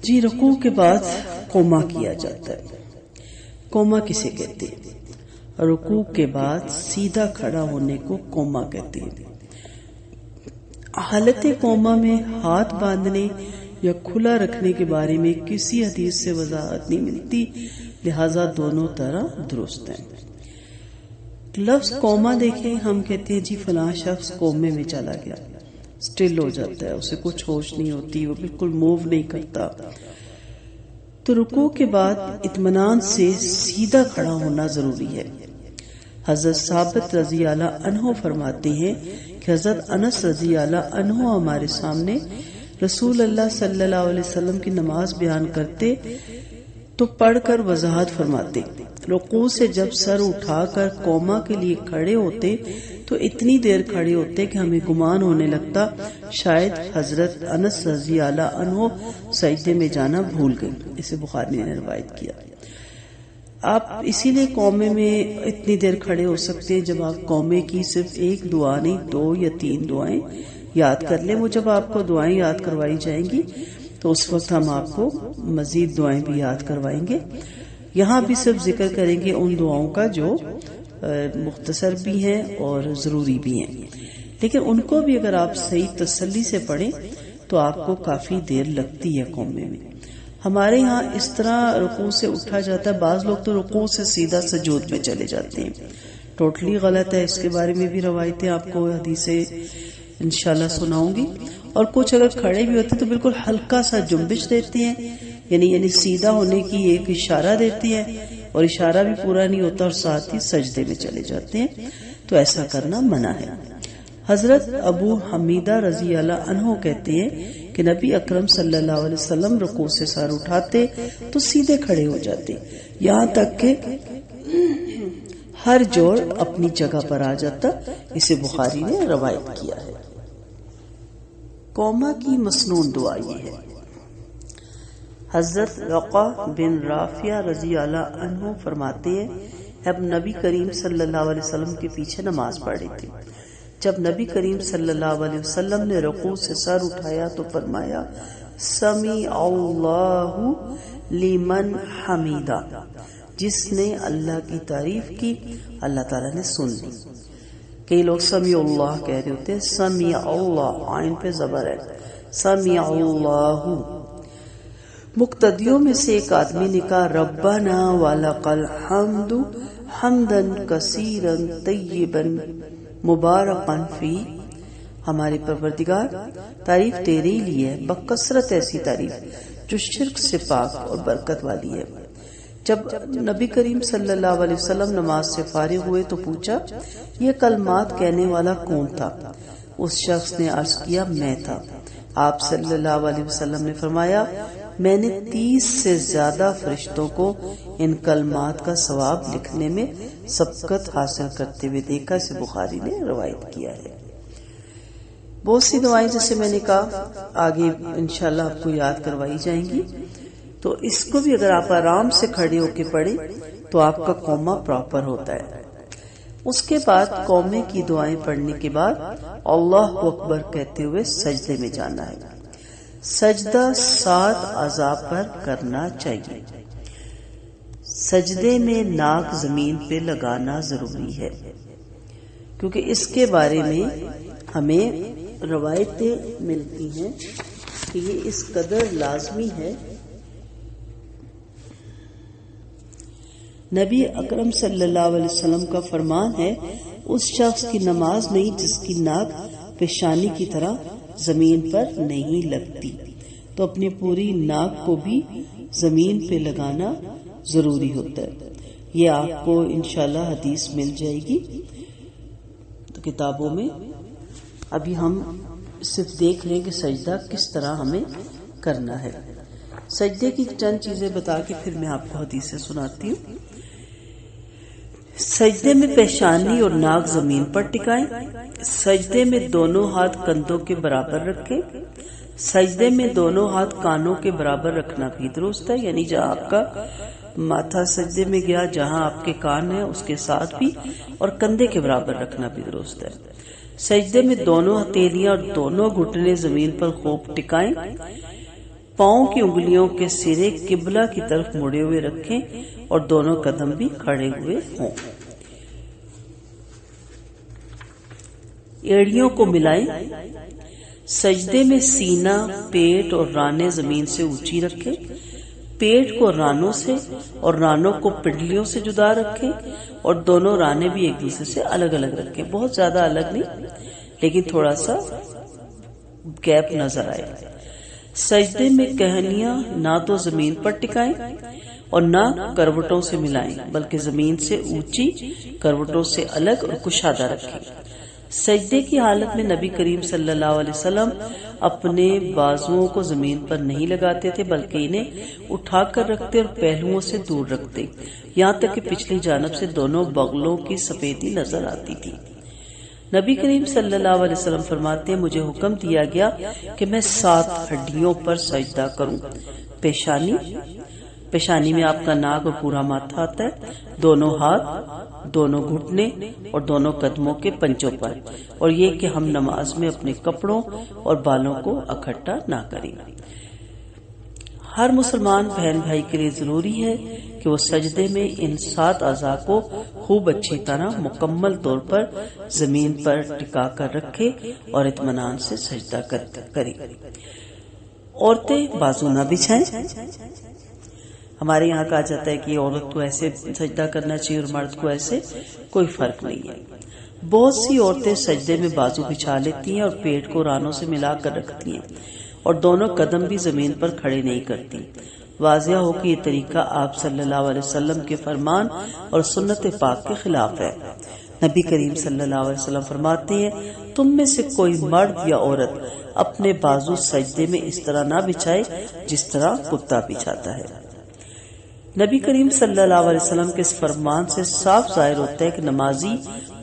جی، رکوع کے بعد قوما کیا جاتا ہے۔ قوما کسے کہتے ہیں؟ رکوع کے بعد سیدھا کھڑا ہونے کو قوما کہتے ہیں۔ حالت قوما میں ہاتھ باندھنے یا کھلا رکھنے کے بارے میں کسی حدیث سے وضاحت نہیں ملتی، لہذا دونوں طرح درست ہیں۔ لفظ قوما دیکھیں، ہم کہتے ہیں جی فلاں شخص قومے میں چلا گیا، سٹل ہو جاتا ہے، اسے کچھ ہوش نہیں ہوتی، وہ بالکل موو نہیں کرتا۔ تو رکوع کے بعد اطمینان سے سیدھا کھڑا ہونا ضروری ہے۔ حضرت ثابت رضی اللہ عنہ فرماتے ہیں کہ حضرت انس رضی اللہ عنہ ہمارے سامنے رسول اللہ صلی اللہ علیہ وسلم کی نماز بیان کرتے تو پڑھ کر وضاحت فرماتے۔ رکوع سے جب سر اٹھا کر قوما کے لیے کھڑے ہوتے تو اتنی دیر کھڑے ہوتے کہ ہمیں گمان ہونے لگتا شاید حضرت انس رضی اللہ عنہ سجدے میں جانا بھول گئے۔ اسے بخاری نے روایت کیا۔ آپ اسی لیے قومے میں اتنی دیر کھڑے ہو سکتے ہیں جب آپ قومے کی صرف ایک دعا نہیں 2 یا 3 دعائیں یاد کر لیں۔ وہ جب آپ کو دعائیں یاد کروائی جائیں گی تو اس وقت ہم آپ کو مزید دعائیں بھی یاد کروائیں گے۔ یہاں بھی صرف ذکر کریں گے ان دعاؤں کا جو مختصر بھی ہیں اور ضروری بھی ہیں، لیکن ان کو بھی اگر آپ صحیح تسلی سے پڑھیں تو آپ کو کافی دیر لگتی ہے قومے میں۔ ہمارے ہاں اس طرح رکوع سے اٹھا جاتا ہے، بعض لوگ تو رکوع سے سیدھا سجود میں چلے جاتے ہیں، ٹوٹلی غلط ہے۔ اس کے بارے میں بھی روایتیں آپ کو حدیثیں انشاءاللہ سناؤں گی۔ اور کچھ اگر کھڑے بھی ہوتے تو بالکل ہلکا سا جنبش دیتے ہیں، یعنی سیدھا ہونے کی ایک اشارہ دیتی ہے، اور اشارہ بھی پورا نہیں ہوتا اور ساتھ ہی سجدے میں چلے جاتے ہیں، تو ایسا کرنا منع ہے۔ حضرت ابو حمیدہ رضی اللہ عنہ کہتے ہیں کہ نبی اکرم صلی اللہ علیہ وسلم رکوع سے سر اٹھاتے تو سیدھے کھڑے ہو جاتے، یہاں تک کہ ہر جوڑ اپنی جگہ پر آ جاتا۔ اسے بخاری نے روایت کیا ہے۔ قوما کی مسنون دعا یہ ہے۔ حضرت رقا بن رافیہ رضی اللہ عنہ فرماتے ہیں اب نبی کریم صلی اللہ علیہ وسلم کے پیچھے نماز پڑھ رہی تھی۔ جب نبی کریم صلی اللہ علیہ وسلم نے رکوع سے سر اٹھایا تو فرمایا سمیع اللہ لمن حمیدہ، جس نے اللہ کی تعریف کی اللہ تعالیٰ نے سن لی۔ کئی لوگ سمیع اللہ کہہ رہے ہوتے ہیں، سمیع اللہ عین پہ زبر ہے، سمیع اللہ۔ مقتدیوں میں سے ایک آدمی نے کہا ربنا ولک الحمد حمدا کثیرا طیبا مبارکا فی، ہمارے پروردگار تعریف تیرے ہی لیے ہے، بکثرت ایسی تعریف جو شرک سے پاک اور برکت والی ہے۔ جب نبی کریم صلی اللہ علیہ وسلم نماز سے فارغ ہوئے تو پوچھا یہ کلمات کہنے والا کون تھا؟ اس شخص نے عرض کیا میں تھا۔ آپ صلی اللہ علیہ وسلم نے فرمایا میں نے 30 سے زیادہ فرشتوں کو ان کلمات کا ثواب لکھنے میں سبقت حاصل کرتے ہوئے دیکھا۔ اسے بخاری نے روایت کیا ہے۔ بہت سی دعائیں جیسے میں نے کہا آگے انشاءاللہ آپ کو یاد کروائی جائیں گی، تو اس کو بھی اگر آپ آرام سے کھڑے ہو کے پڑھیں تو آپ کا قوما پراپر ہوتا ہے۔ اس کے بعد قومے کی دعائیں پڑھنے کے بعد اللہ اکبر کہتے ہوئے سجدے میں جانا ہے۔ سجدہ 7 اعضاء پر کرنا چاہیے۔ سجدے میں ناک زمین پہ لگانا ضروری ہے، کیونکہ اس کے بارے میں ہمیں روایتیں ملتی ہیں کہ یہ اس قدر لازمی ہے۔ نبی اکرم صلی اللہ علیہ وسلم کا فرمان ہے اس شخص کی نماز نہیں جس کی ناک پیشانی کی طرح زمین پر نہیں لگتی، تو اپنی پوری ناک کو بھی زمین پہ لگانا ضروری ہوتا ہے۔ یہ آپ کو انشاءاللہ حدیث مل جائے گی کتابوں میں۔ ابھی ہم صرف دیکھ لیں کہ سجدہ کس طرح ہمیں کرنا ہے۔ سجدے کی چند چیزیں بتا کے پھر میں آپ کو حدیثیں سناتی ہوں۔ سجدے میں پیشانی اور ناک زمین پر ٹکائیں۔ سجدے میں دونوں ہاتھ کندھوں کے برابر رکھیں۔ سجدے میں دونوں ہاتھ کانوں کے برابر رکھنا بھی درست ہے، یعنی جہاں آپ کا ماتھا سجدے میں گیا، جہاں آپ کے کان ہیں اس کے ساتھ بھی، اور کندھے کے برابر رکھنا بھی درست ہے۔ سجدے میں دونوں ہتھیلیاں اور دونوں گھٹنے زمین پر خوب ٹکائیں۔ پاؤں کی انگلیوں کے سرے قبلہ کی طرف مڑے ہوئے رکھیں اور دونوں قدم بھی کھڑے ہوئے ہوں. ایڑیوں کو ملائیں. سجدے میں سینہ، پیٹ اور رانیں زمین سے اونچی رکھیں. پیٹ کو رانوں سے اور رانوں کو پنڈلیوں سے جدا رکھیں اور دونوں رانے بھی ایک دوسرے سے الگ الگ رکھیں. بہت زیادہ الگ نہیں، لیکن تھوڑا سا گیپ نظر آئے. سجدے میں کہنیاں نہ تو زمین پر ٹکائیں اور نہ کروٹوں سے ملائیں، بلکہ زمین سے اونچی، کروٹوں سے الگ اور کشادہ رکھیں. سجدے کی حالت میں نبی کریم صلی اللہ علیہ وسلم اپنے بازوؤں کو زمین پر نہیں لگاتے تھے، بلکہ انہیں اٹھا کر رکھتے اور پہلوؤں سے دور رکھتے، یہاں تک کہ پچھلی جانب سے دونوں بغلوں کی سفیدی نظر آتی تھی. نبی کریم صلی اللہ علیہ وسلم فرماتے ہیں، مجھے حکم دیا گیا کہ میں 7 ہڈیوں پر سجدہ کروں. پیشانی میں آپ کا ناک اور پورا ماتھا آتا ہے، دونوں ہاتھ، دونوں گھٹنے اور دونوں قدموں کے پنجوں پر، اور یہ کہ ہم نماز میں اپنے کپڑوں اور بالوں کو اکٹھا نہ کریں. ہر مسلمان بہن بھائی کے لیے ضروری ہے کہ وہ سجدے میں ان 7 اعضاء کو خوب اچھی طرح مکمل طور پر زمین پر ٹکا کر رکھے اور اطمینان سے سجدہ کرے. عورتیں بازو نہ بچھائیں. ہمارے یہاں کہا جاتا ہے کہ عورت کو ایسے سجدہ کرنا چاہیے اور مرد کو ایسے، کوئی فرق نہیں ہے. بہت سی عورتیں سجدے میں بازو بچھا لیتی ہیں اور پیٹ کو رانوں سے ملا کر رکھتی ہیں اور دونوں قدم بھی زمین پر کھڑے نہیں کرتی. واضح ہو کہ یہ طریقہ آپ صلی اللہ علیہ وسلم کے فرمان اور سنت پاک کے خلاف ہے. نبی کریم صلی اللہ علیہ وسلم فرماتے ہیں، تم میں سے کوئی مرد یا عورت اپنے بازو سجدے میں اس طرح نہ بچھائے جس طرح کتا بچھاتا ہے. نبی کریم صلی اللہ علیہ وسلم کے اس فرمان سے صاف ظاہر ہوتا ہے کہ نمازی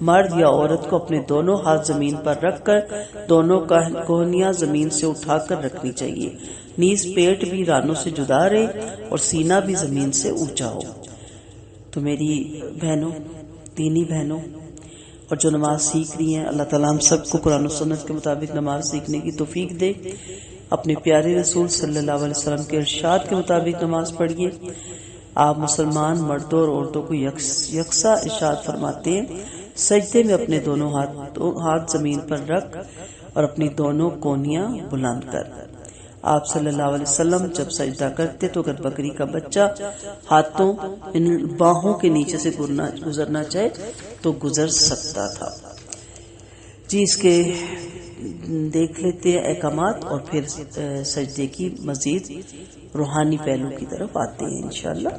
مرد یا عورت کو اپنے دونوں ہاتھ زمین پر رکھ کر دونوں کوہنیاں زمین سے اٹھا کر رکھنی چاہیے، نیز پیٹ بھی رانوں سے جدا رہے اور سینہ بھی زمین سے اونچا ہو. تو میری بہنوں، دینی بہنوں اور جو نماز سیکھ رہی ہیں، اللہ تعالیٰ ہم سب کو قرآن و سنت کے مطابق نماز سیکھنے کی توفیق دے. اپنے پیارے رسول صلی اللہ علیہ وسلم کے ارشاد کے مطابق نماز پڑھیے. آپ مسلمان مردوں اور عورتوں کو یکساں ارشاد فرماتے ہیں، سجدے میں اپنے دونوں ہاتھ زمین پر رکھ اور اپنی دونوں کونیاں بلند کر. آپ صلی اللہ علیہ وسلم جب سجدہ کرتے تو اگر بکری کا بچہ ہاتھوں باہوں کے نیچے سے گزرنا چاہے تو گزر سکتا تھا. جی اس کے دیکھ لیتے ہیں احکامات اور پھر سجدے کی مزید روحانی پہلو کی طرف آتے ہیں انشاءاللہ.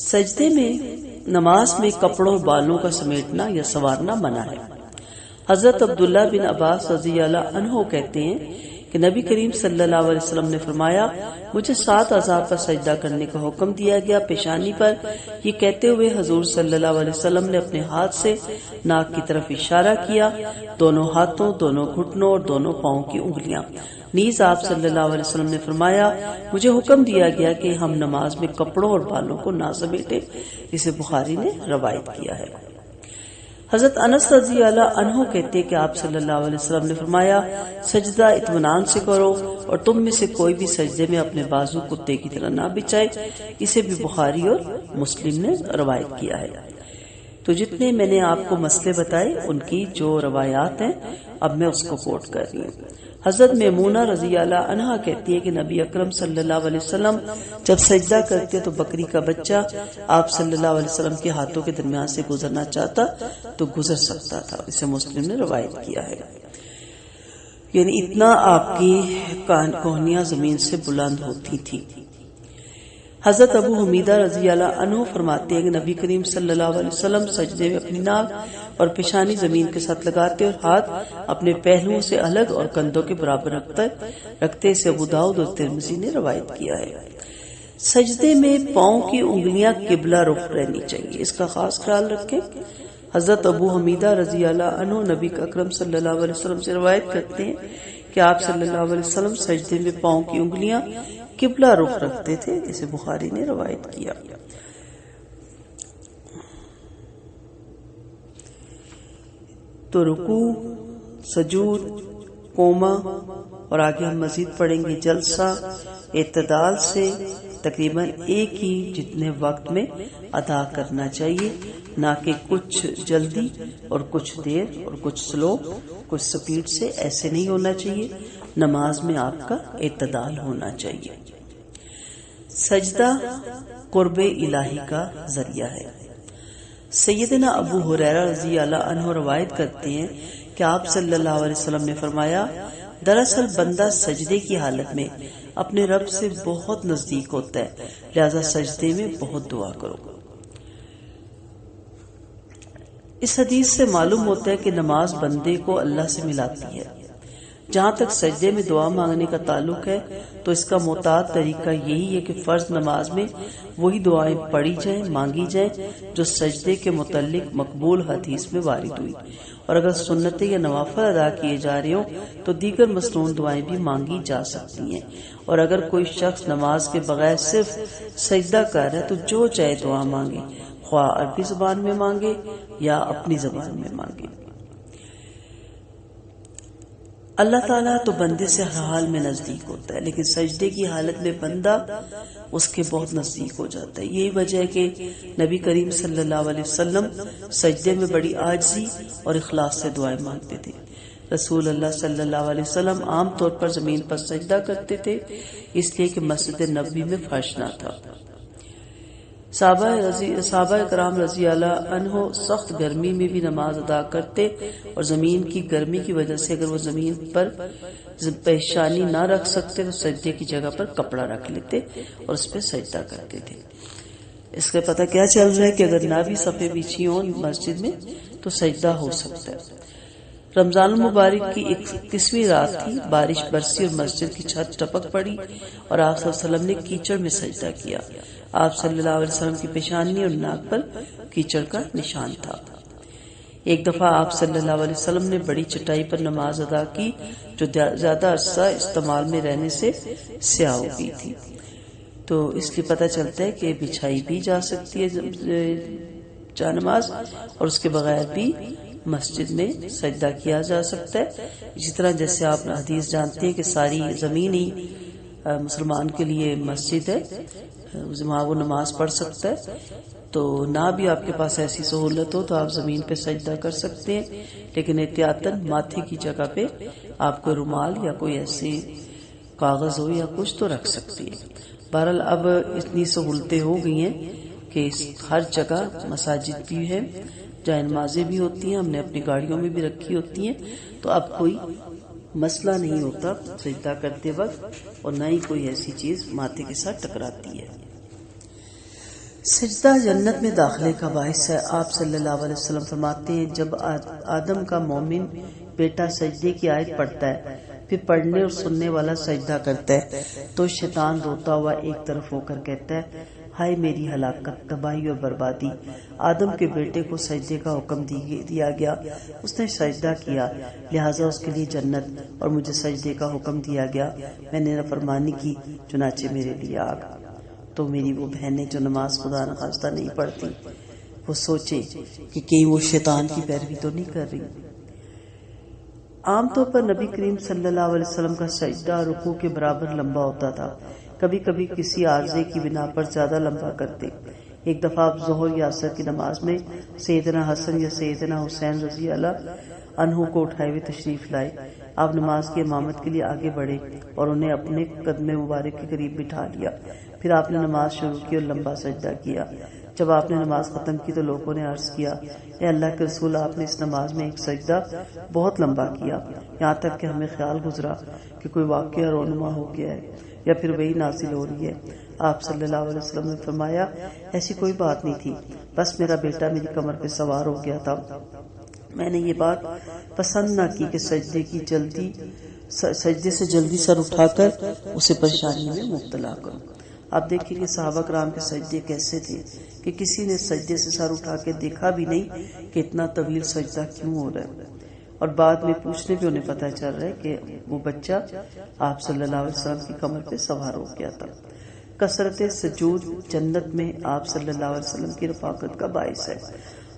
سجدے میں نماز میں کپڑوں بالوں کا سمیٹنا یا سنوارنا منع ہے. حضرت عبداللہ بن عباس رضی اللہ عنہ کہتے ہیں کہ نبی کریم صلی اللہ علیہ وسلم نے فرمایا، مجھے 7 اعضاء پر سجدہ کرنے کا حکم دیا گیا. پیشانی پر، یہ کہتے ہوئے حضور صلی اللہ علیہ وسلم نے اپنے ہاتھ سے ناک کی طرف اشارہ کیا، دونوں ہاتھوں، دونوں گھٹنوں اور دونوں پاؤں کی انگلیاں. نیز آپ صلی اللہ علیہ وسلم نے فرمایا، مجھے حکم دیا گیا کہ ہم نماز میں کپڑوں اور بالوں کو نہ سمیٹیں. اسے بخاری نے روایت کیا ہے. حضرت انس رضی اللہ عنہ کہتے کہ آپ صلی اللہ علیہ وسلم نے فرمایا، سجدہ اطمینان سے کرو اور تم میں سے کوئی بھی سجدے میں اپنے بازو کتے کی طرح نہ بچھائے. اسے بھی بخاری اور مسلم نے روایت کیا ہے. تو جتنے میں نے آپ کو مسئلے بتائے ان کی جو روایات ہیں اب میں اس کو کوٹ کر رہی ہوں. حضرت میمونہ رضی اللہ عنہا کہتی ہے کہ نبی اکرم صلی اللہ علیہ وسلم جب سجدہ کرتے تو بکری کا بچہ آپ صلی اللہ علیہ وسلم کے ہاتھوں کے درمیان سے گزرنا چاہتا تو گزر سکتا تھا. اسے مسلم نے روایت کیا ہے. یعنی اتنا آپ کی کوہنیاں زمین سے بلند ہوتی تھی. حضرت ابو حمیدہ رضی اللہ عنہ فرماتے ہیں کہ نبی کریم صلی اللہ علیہ وسلم سجدے میں اپنی ناک اور پیشانی زمین کے ساتھ لگاتے اور ہاتھ اپنے پہلوؤں سے الگ اور کندھوں کے برابر رکھتے. سے ابو داؤد اور ترمذی نے روایت کیا ہے. سجدے میں پاؤں کی انگلیاں قبلہ رخ رہنی چاہیے، اس کا خاص خیال رکھیں. حضرت ابو حمیدہ رضی اللہ عنہ نبی اکرم صلی اللہ علیہ وسلم سے روایت کرتے ہیں کہ آپ صلی اللہ علیہ وسلم سجدے میں پاؤں کی انگلیاں قبلہ رخ رکھتے تھے. اسے بخاری نے روایت کیا. تو رکوع سجود، قوما، اور آگے ہم مزید پڑھیں گے جلسہ اعتدال سے تقریباً ایک ہی جتنے وقت میں ادا کرنا چاہیے، نہ کہ کچھ جلدی اور کچھ دیر اور کچھ سلو، کچھ سپیڈ سے، ایسے نہیں ہونا چاہیے۔ نماز میں آپ کا اعتدال ہونا چاہیے۔ سجدہ قرب الہی کا ذریعہ ہے۔ سیدنا ابو ہریرہ رضی اللہ عنہ روایت کرتے ہیں کہ آپ صلی اللہ علیہ وسلم نے فرمایا، دراصل بندہ سجدے کی حالت میں اپنے رب سے بہت نزدیک ہوتا ہے، لہذا سجدے میں بہت دعا کرو۔ اس حدیث سے معلوم ہوتا ہے کہ نماز بندے کو اللہ سے ملاتی ہے۔ جہاں تک سجدے میں دعا مانگنے کا تعلق ہے تو اس کا معتاد طریقہ یہی ہے کہ فرض نماز میں وہی دعائیں پڑھی جائیں، مانگی جائیں جو سجدے کے متعلق مقبول حدیث میں وارد ہوئی، اور اگر سنتیں یا نوافل ادا کیے جا رہے ہوں تو دیگر مسنون دعائیں بھی مانگی جا سکتی ہیں۔ اور اگر کوئی شخص نماز کے بغیر صرف سجدہ کر رہا ہے تو جو چاہے دعا مانگے، خواہ عربی زبان میں مانگے یا اپنی زبان میں مانگے۔ اللہ تعالیٰ تو بندے سے ہر حال میں نزدیک ہوتا ہے، لیکن سجدے کی حالت میں بندہ اس کے بہت نزدیک ہو جاتا ہے۔ یہی وجہ ہے کہ نبی کریم صلی اللہ علیہ وسلم سجدے میں بڑی عاجزی اور اخلاص سے دعائیں مانگتے تھے۔ رسول اللہ صلی اللہ علیہ وسلم عام طور پر زمین پر سجدہ کرتے تھے، اس لیے کہ مسجد نبوی میں فرش نہ تھا۔ صحابہ کرام رضی اللہ عنہ سخت گرمی میں بھی نماز ادا کرتے اور زمین کی گرمی کی وجہ سے اگر وہ زمین پر پیشانی نہ رکھ سکتے تو سجدے کی جگہ پر کپڑا رکھ لیتے اور اس پہ سجدہ کرتے تھے۔ اس کا پتہ کیا چل رہا ہے کہ اگر نہ بھی صفیں بچھی ہوں مسجد میں تو سجدہ ہو سکتا ہے۔ رمضان المبارک کی 21ویں رات تھی، بارش برسی اور مسجد کی چھت ٹپک پڑی اور آپ صلی اللہ علیہ وسلم نے کیچڑ میں سجدہ کیا۔ آپ صلی اللہ علیہ وسلم کی پیشانی اور ناک پر کیچڑ کا نشان تھا۔ ایک دفعہ آپ صلی اللہ علیہ وسلم نے بڑی چٹائی پر نماز ادا کی جو زیادہ عرصہ استعمال میں رہنے سے سیاہ ہو گئی تھی، تو اس لیے پتہ چلتا ہے کہ بچھائی بھی جا سکتی ہے جا نماز، اور اس کے بغیر بھی مسجد میں سجدہ کیا جا سکتا ہے۔ اسی طرح جیسے آپ حدیث جانتے ہیں کہ ساری زمین ہی مسلمان کے لیے مسجد ہے، وہاں وہ نماز پڑھ سکتا ہے، تو نہ بھی آپ کے پاس ایسی سہولت ہو تو آپ زمین پہ سجدہ کر سکتے ہیں، لیکن احتیاطاً ماتھے کی جگہ پہ آپ کو رومال یا کوئی ایسی کاغذ ہو یا کچھ تو رکھ سکتی ہے۔ بہرحال اب اتنی سہولتیں ہو گئی ہیں کہ ہر جگہ مساجد بھی ہے، جہاں نمازیں بھی ہوتی ہیں، ہم نے اپنی گاڑیوں میں بھی رکھی ہوتی ہیں، تو اب کوئی مسئلہ نہیں ہوتا سجدہ کرتے وقت، اور نہ ہی کوئی ایسی چیز ماتھے کے ساتھ ٹکراتی ہے۔ سجدہ جنت میں داخلے کا باعث ہے۔ آپ صلی اللہ علیہ وسلم فرماتے ہیں جب آدم کا مومن بیٹا سجدے کی آیت پڑھتا ہے پھر پڑھنے اور سننے والا سجدہ کرتا ہے تو شیطان روتا ہوا ایک طرف ہو کر کہتا ہے، ہائے میری ہلاکت، تباہی اور بربادی، آدم کے بیٹے کو سجدے کا حکم دیا گیا، اس نے سجدہ کیا، لہٰذا اس کے لیے جنت، اور مجھے سجدے کا حکم دیا گیا، میں نے نافرمانی کی، چنانچہ میرے لیے آگ۔ تو میری وہ بہنیں جو نماز خدا نخواستہ نہیں پڑھتی وہ سوچیں کہ کہیں وہ شیطان کی پیروی تو نہیں کر رہی۔ عام طور پر نبی کریم صلی اللہ علیہ وسلم کا سجدہ رکوع کے برابر لمبا ہوتا تھا، کبھی کبھی کسی عارضے کی بنا پر زیادہ لمبا کرتے۔ ایک دفعہ آپ ظہر یا عصر کی نماز میں سیدنا حسن یا سیدنا حسین رضی اللہ عنہ کو اٹھائے ہوئے تشریف لائے۔ آپ نماز کی امامت کے لیے آگے بڑھے اور انہیں اپنے قدم مبارک کے قریب بٹھا لیا، پھر آپ نے نماز شروع کی اور لمبا سجدہ کیا۔ جب آپ نے نماز ختم کی تو لوگوں نے عرض کیا، اے اللہ کے رسول، آپ نے اس نماز میں ایک سجدہ بہت لمبا کیا، یہاں تک کہ ہمیں خیال گزرا کہ کوئی واقعہ رونما ہو گیا ہے یا پھر وہی نازل ہو رہی ہے۔ آپ صلی اللہ علیہ وسلم نے فرمایا، ایسی کوئی بات نہیں تھی، بس میرا بیٹا میری کمر پہ سوار ہو گیا تھا، میں نے یہ بات پسند نہ کی کہ سجدے سے جلدی سر اٹھا کر اسے پریشانی میں مبتلا کروں۔ آپ دیکھیں کہ صحابہ کرام کے سجدے کیسے تھے کہ کسی نے سجدے سے سر اٹھا کے دیکھا بھی نہیں کہ اتنا طویل سجدہ کیوں ہو رہا ہے، اور بعد میں پوچھنے پہ انہیں پتہ چل رہا ہے کہ وہ بچہ آپ صلی اللہ علیہ وسلم کی کمر پہ سوار ہو گیا تھا۔ کثرت سجود جنت میں آپ صلی اللہ علیہ وسلم کی رفاقت کا باعث ہے۔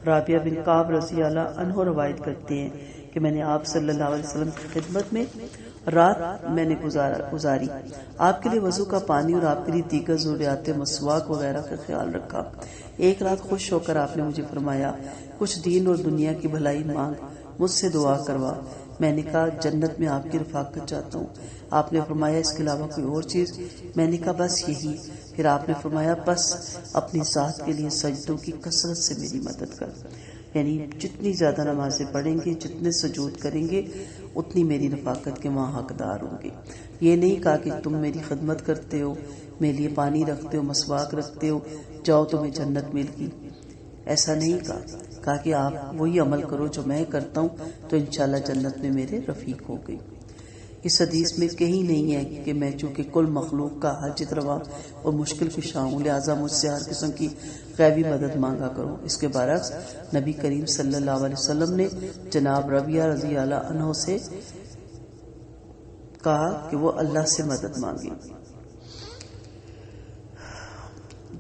رابعہ بن کعب رضی اللہ عنہ روایت کرتے ہیں کہ میں نے آپ صلی اللہ علیہ وسلم کی خدمت میں رات میں نے گزاری، آپ کے لیے وضو کا پانی اور آپ کے لیے دیگر ضروریات مسواک وغیرہ کا خیال رکھا۔ ایک رات خوش ہو کر آپ نے مجھے فرمایا کچھ دین اور دنیا کی بھلائی مانگ، مجھ سے دعا کروا۔ میں نے کہا جنت میں آپ کی رفاقت چاہتا ہوں۔ آپ نے فرمایا اس کے علاوہ کوئی اور چیز؟ میں نے کہا بس یہی۔ پھر آپ نے فرمایا بس اپنی ذات کے لیے سجدوں کی کثرت سے میری مدد کر، یعنی جتنی زیادہ نمازیں پڑھیں گے، جتنے سجود کریں گے، اتنی میری رفاقت کے وہاں حقدار ہوں گے۔ یہ نہیں کہا کہ تم میری خدمت کرتے ہو، میرے لیے پانی رکھتے ہو، مسواک رکھتے ہو، جاؤ تمہیں جنت مل گئی، ایسا نہیں کہا کہ آپ وہی عمل کرو جو میں کرتا ہوں تو انشاءاللہ جنت میں میرے رفیق ہو گئی۔ اس حدیث میں کہیں نہیں ہے کہ میں چونکہ کل مخلوق کا حاجت روا اور مشکل کشا ہوں لہٰذا مجھ سے ہر قسم کی غیبی مدد مانگا کروں۔ اس کے برعکس نبی کریم صلی اللہ علیہ وسلم نے جناب ربیعہ رضی اللہ عنہ سے کہا کہ وہ اللہ سے مدد مانگے۔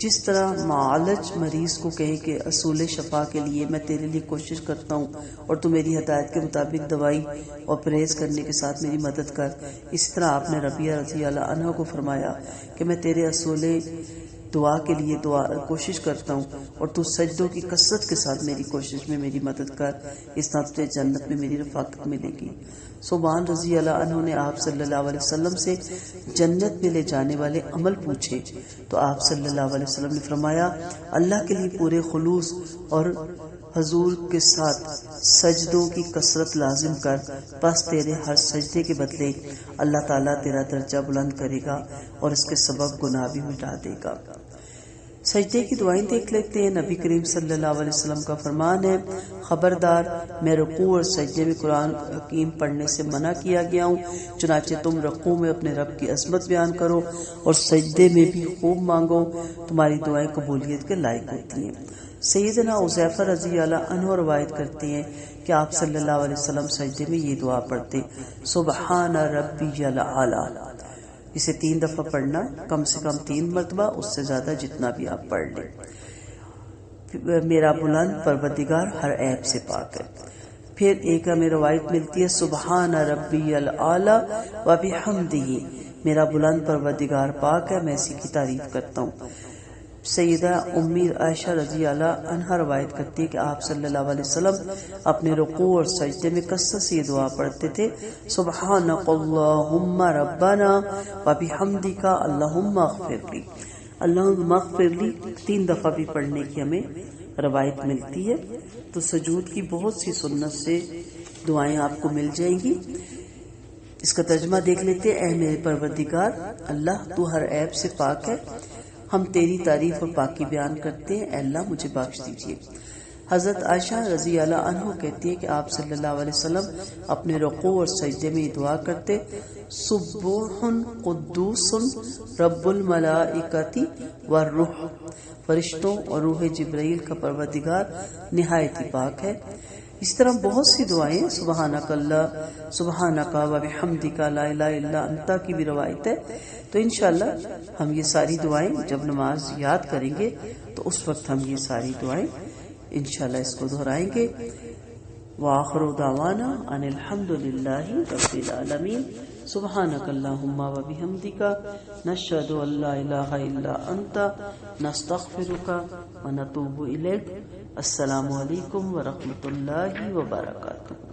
جس طرح معالج مریض کو کہے کہ اصول شفا کے لیے میں تیرے لیے کوشش کرتا ہوں اور تو میری ہدایت کے مطابق دوائی اور پرہیز کرنے کے ساتھ میری مدد کر، اسی طرح آپ نے ربیعہ رضی اللہ عنہ کو فرمایا کہ میں تیرے اصول دعا کے لیے کوشش کرتا ہوں اور تو سجدوں کی کثرت کے ساتھ میری کوشش میں میری مدد کر، اس طرح تجھے جنت میں میری رفاقت ملے گی۔ صوبان رضی اللہ عنہ نے آپ صلی اللہ علیہ وسلم سے جنت میں لے جانے والے عمل پوچھے تو آپ صلی اللہ علیہ وسلم نے فرمایا اللہ کے لیے پورے خلوص اور حضور کے ساتھ سجدوں کی کثرت لازم کر، بس تیرے ہر سجدے کے بدلے اللہ تعالیٰ تیرا درجہ بلند کرے گا اور اس کے سبب گناہ بھی مٹا دے گا۔ سجدے کی دعائیں دیکھ لیتے ہیں۔ نبی کریم صلی اللہ علیہ وسلم کا فرمان ہے خبردار میں رکوع اور سجدے میں قرآن حکیم پڑھنے سے منع کیا گیا ہوں، چنانچہ تم رکوع میں اپنے رب کی عظمت بیان کرو اور سجدے میں بھی خوب مانگو، تمہاری دعائیں قبولیت کے لائق ہوتی ہیں۔ سیدنا حذیفہ رضی اللہ عنہ روایت کرتے ہیں کہ آپ صلی اللہ علیہ وسلم سجدے میں یہ دعا پڑھتے سبحان ربی الاعلی، اسے 3 دفعہ پڑھنا، کم سے کم 3 مرتبہ، اس سے زیادہ جتنا بھی آپ پڑھ لیں۔ میرا بلند پروردگار ہر عیب سے پاک ہے۔ پھر ایک ہمیں روایت ملتی ہے سبحان ربی الاعلی وبحمدہ، میرا بلند پروردگار پاک ہے، میں اسی کی تعریف کرتا ہوں۔ سیدہ امی عائشہ رضی اللہ عنہا روایت کرتی ہے کہ آپ صلی اللہ علیہ وسلم اپنے رکوع اور سجدے میں کثرت سے یہ دعا پڑھتے تھے سبحانک اللہم ربنا وبحمدک اللہم اغفر لی، اللہم اغفر لی 3 دفعہ بھی پڑھنے کی ہمیں روایت ملتی ہے۔ تو سجود کی بہت سی سنت سے دعائیں آپ کو مل جائیں گی۔ اس کا ترجمہ دیکھ لیتے اے میرے پروردگار اللہ تو ہر عیب سے پاک ہے، ہم تیری تعریف اور پاکی بیان کرتے ہیں، اے اللہ مجھے بخش دیجیے۔ حضرت عائشہ رضی اللہ عنہ کہتی ہے کہ آپ صلی اللہ علیہ وسلم اپنے رکوع اور سجدے میں یہ دعا کرتے سبوح قدوس رب الملائکۃ والروح، فرشتوں اور روح جبرائیل کا پروردگار نہایت ہی پاک ہے۔ اس طرح بہت سی دعائیں سبحانک اللہ سبحانک وبحمدک لا الہ الا انت کی بھی روایت ہے۔ تو انشاءاللہ ہم یہ ساری دعائیں جب نماز یاد کریں گے تو اس وقت ہم یہ ساری دعائیں انشاءاللہ اس کو دہرائیں گے۔ وآخر دعوانا ان الحمد للہ رب العالمین، سبحانک اللہم وبحمدک نشہد ان لا الہ الا انت نستغفرک ونتوب الیک۔ السلام علیکم ورحمۃ اللہ وبرکاتہ۔